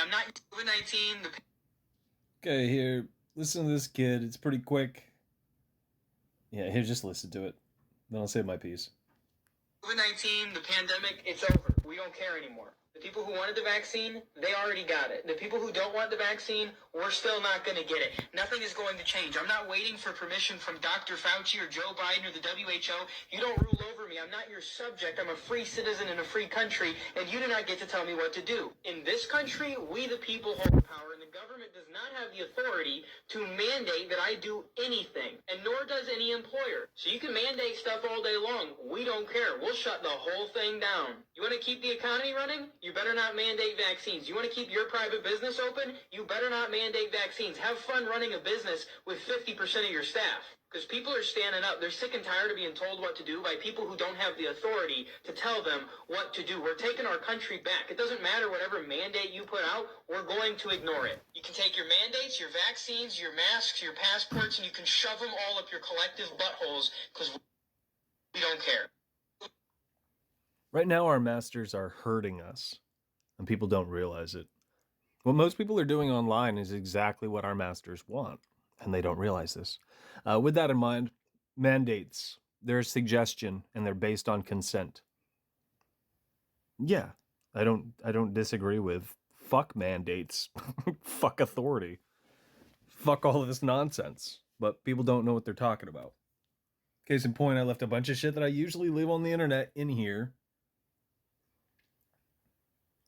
I'm not COVID-19. Okay, here, listen to this kid. It's pretty quick. Yeah, here, just listen to it. Then I'll say my piece. COVID-19, the pandemic, it's over. We don't care anymore. The people who wanted the vaccine, they already got it. The people who don't want the vaccine, we're still not going to get it. Nothing is going to change. I'm not waiting for permission from Dr. Fauci or Joe Biden or the WHO. You don't rule over me. I'm not your subject. I'm a free citizen in a free country, and you do not get to tell me what to do. In this country, we the people hold the power, and the government does not have the authority to mandate that I do anything, and nor does any employer. So you can mandate stuff all day long. We don't care. We'll shut the whole thing down. You want to keep the economy running? You better not mandate vaccines. You want to keep your private business open? You better not mandate vaccines. Have fun running a business with 50% of your staff. Because people are standing up. They're sick and tired of being told what to do by people who don't have the authority to tell them what to do. We're taking our country back. It doesn't matter whatever mandate you put out, we're going to ignore it. You can take your mandates, your vaccines, your masks, your passports, and you can shove them all up your collective buttholes because we don't care. Right now, our masters are hurting us, and people don't realize it. What most people are doing online is exactly what our masters want, and they don't realize this. With that in mind, mandates, they're a suggestion, and they're based on consent. Yeah, I don't disagree with fuck mandates, fuck authority, fuck all of this nonsense. But people don't know what they're talking about. Case in point, I left a bunch of shit that I usually leave on the internet in here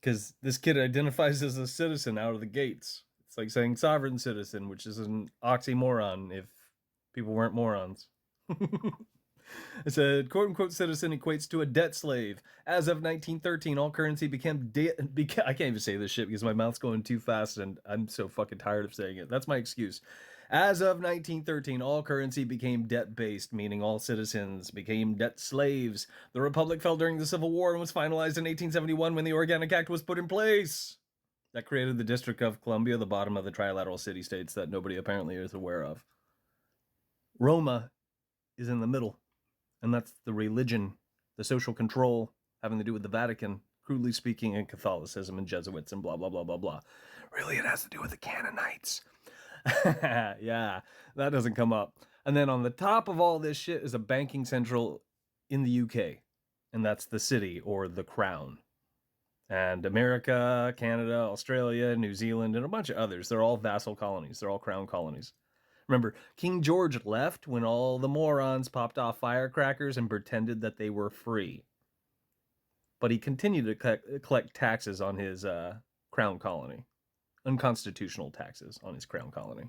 because this kid identifies as a citizen out of the gates. It's like saying sovereign citizen, which is an oxymoron if people weren't morons. It said, quote unquote, citizen equates to a debt slave. As of 1913, all currency became I can't even say this shit because my mouth's going too fast and I'm so fucking tired of saying it. That's my excuse. As of 1913, all currency became debt based, meaning all citizens became debt slaves. The Republic fell during the Civil War and was finalized in 1871 when the Organic Act was put in place. That created the District of Columbia, the bottom of the trilateral city states that nobody apparently is aware of. Roma is in the middle. And that's the religion, the social control having to do with the Vatican, crudely speaking, and Catholicism and Jesuits and blah, blah, blah, blah, blah. Really, it has to do with the Canaanites. Yeah, that doesn't come up. And then on the top of all this shit is a banking central in the UK. And that's the city or the crown. And America, Canada, Australia, New Zealand, and a bunch of others. They're all vassal colonies. They're all crown colonies. Remember, King George left when all the morons popped off firecrackers and pretended that they were free. But he continued to collect taxes on his crown colony. Unconstitutional taxes on his crown colony.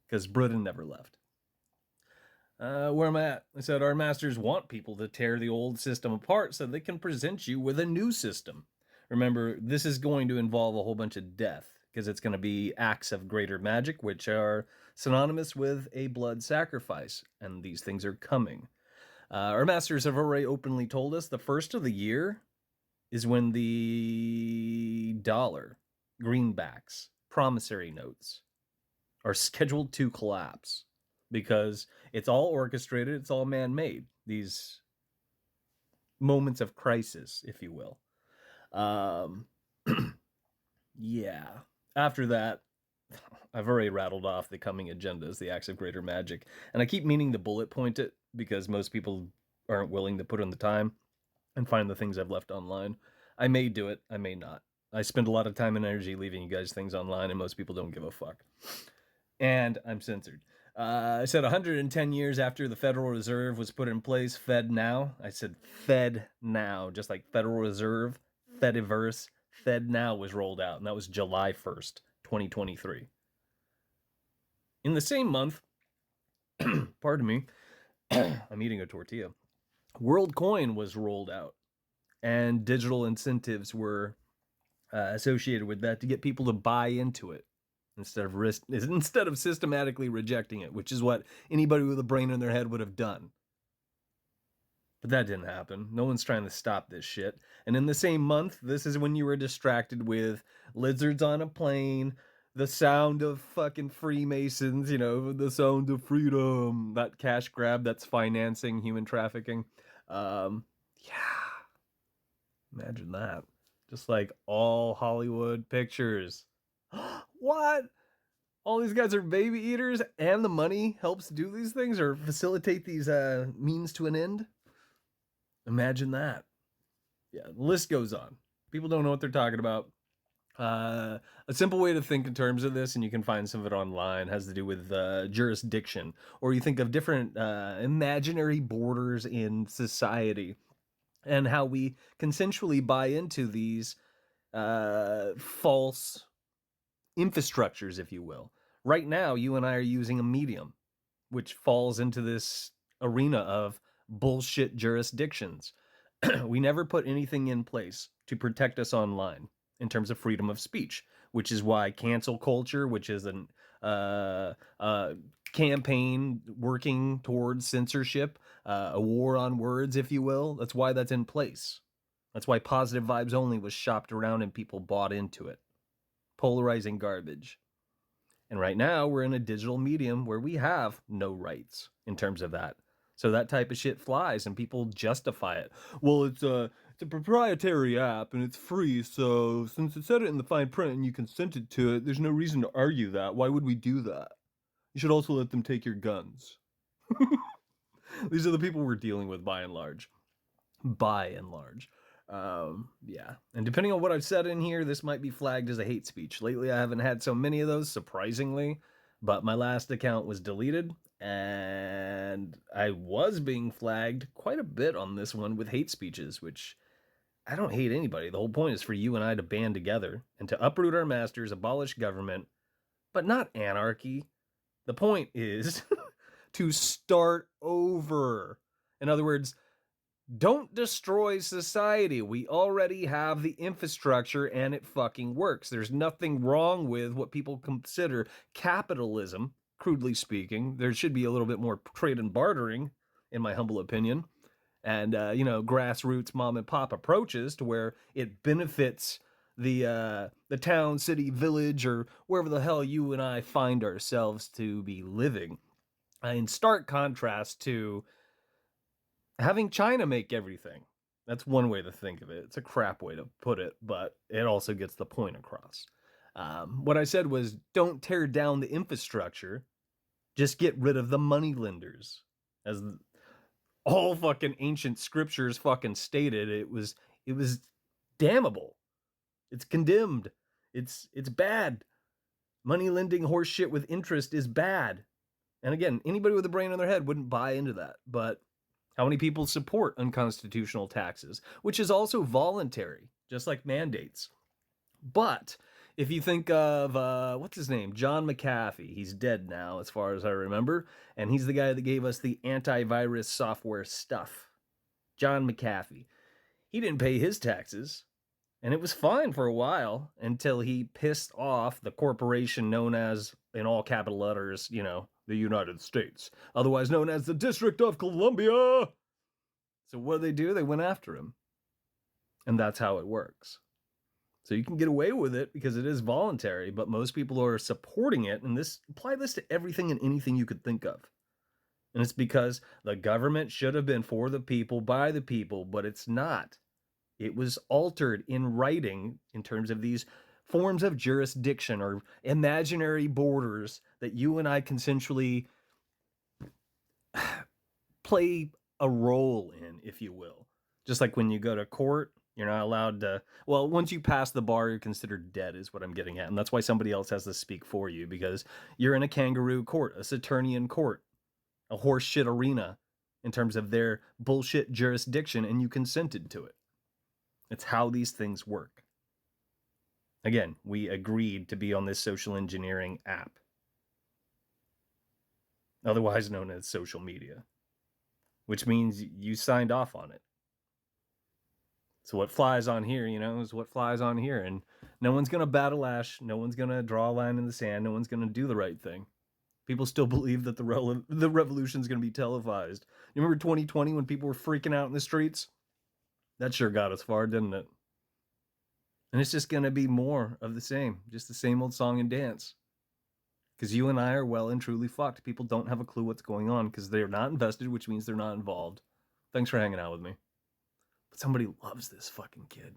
Because Britain never left. Where am I at? I said our masters want people to tear the old system apart so they can present you with a new system. Remember, this is going to involve a whole bunch of death because it's going to be acts of greater magic, which are synonymous with a blood sacrifice, and these things are coming. Our masters have already openly told us the first of the year is when the dollar, greenbacks, promissory notes are scheduled to collapse because it's all orchestrated, it's all man-made, these moments of crisis, if you will. Yeah. After that, I've already rattled off the coming agendas, the acts of greater magic, and I keep meaning to bullet point it because most people aren't willing to put in the time and find the things I've left online. I may do it, I may not. I spend a lot of time and energy leaving you guys things online, and most people don't give a fuck. And I'm censored. I said 110 years after the Federal Reserve was put in place, Fed now. I said Fed now, just like Federal Reserve, Fediverse, Fed now was rolled out, and that was July 1st, 2023. In the same month, pardon me, I'm eating a tortilla, WorldCoin was rolled out, and digital incentives were associated with that to get people to buy into it instead of systematically rejecting it, which is what anybody with a brain in their head would have done. But that didn't happen. No one's trying to stop this shit. And in the same month, this is when you were distracted with lizards on a plane, the sound of fucking Freemasons, the sound of freedom, that cash grab that's financing human trafficking. Yeah. Imagine that. Just like all Hollywood pictures. What? All these guys are baby eaters and the money helps do these things or facilitate these means to an end? Imagine that. Yeah, the list goes on. People don't know what they're talking about. A simple way to think in terms of this, and you can find some of it online, has to do with jurisdiction, or you think of different imaginary borders in society and how we consensually buy into these false infrastructures, if you will. Right now, you and I are using a medium, which falls into this arena of bullshit jurisdictions. We never put anything in place to protect us online in terms of freedom of speech, which is why cancel culture, which is an campaign working towards censorship, a war on words, if you will, that's why that's in place. That's why Positive Vibes Only was shopped around and people bought into it. Polarizing garbage. And right now, we're in a digital medium where we have no rights in terms of that. So that type of shit flies and people justify it. Well, it's a proprietary app and it's free, so since it said it in the fine print and you consented to it, there's no reason to argue that. Why would we do that? You should also let them take your guns. These are the people we're dealing with by and large. By and large. Yeah. And depending on what I've said in here, this might be flagged as a hate speech. Lately, I haven't had so many of those, surprisingly. But my last account was deleted, and I was being flagged quite a bit on this one with hate speeches, which I don't hate anybody. The whole point is for you and I to band together and to uproot our masters, abolish government, but not anarchy. The point is to start over. In other words, don't destroy society. We already have the infrastructure and it fucking works. There's nothing wrong with what people consider capitalism, crudely speaking. There should be a little bit more trade and bartering, in my humble opinion. And, grassroots mom and pop approaches to where it benefits the town, city, village, or wherever the hell you and I find ourselves to be living. In stark contrast to having China make everything. That's one way to think of it. It's a crap way to put it, but it also gets the point across. What I said was, don't tear down the infrastructure. Just get rid of the money lenders. As all fucking ancient scriptures fucking stated, it was damnable. It's condemned. It's bad. Money lending horse shit with interest is bad. And again, anybody with a brain in their head wouldn't buy into that, but how many people support unconstitutional taxes, which is also voluntary, just like mandates? But if you think of, what's his name? John McAfee. He's dead now, as far as I remember. And he's the guy that gave us the antivirus software stuff. John McAfee. He didn't pay his taxes. And it was fine for a while until he pissed off the corporation known as, in all capital letters, the United States, otherwise known as the District of Columbia. So what do? They went after him. And that's how it works. So you can get away with it because it is voluntary, but most people are supporting it, and apply this to everything and anything you could think of. And it's because the government should have been for the people, by the people, but it's not. It was altered in writing in terms of these forms of jurisdiction or imaginary borders that you and I consensually play a role in, if you will. Just like when you go to court, you're not allowed to, well, once you pass the bar, you're considered dead is what I'm getting at. And that's why somebody else has to speak for you, because you're in a kangaroo court, a Saturnian court, a horseshit arena in terms of their bullshit jurisdiction, and you consented to it. It's how these things work. Again, we agreed to be on this social engineering app, otherwise known as social media, which means you signed off on it. So what flies on here, is what flies on here. And no one's going to battle ash. No one's going to draw a line in the sand. No one's going to do the right thing. People still believe that the revolution is going to be televised. You remember 2020 when people were freaking out in the streets? That sure got us far, didn't it? And it's just going to be more of the same. Just the same old song and dance. Because you and I are well and truly fucked. People don't have a clue what's going on because they're not invested, which means they're not involved. Thanks for hanging out with me. But somebody loves this fucking kid.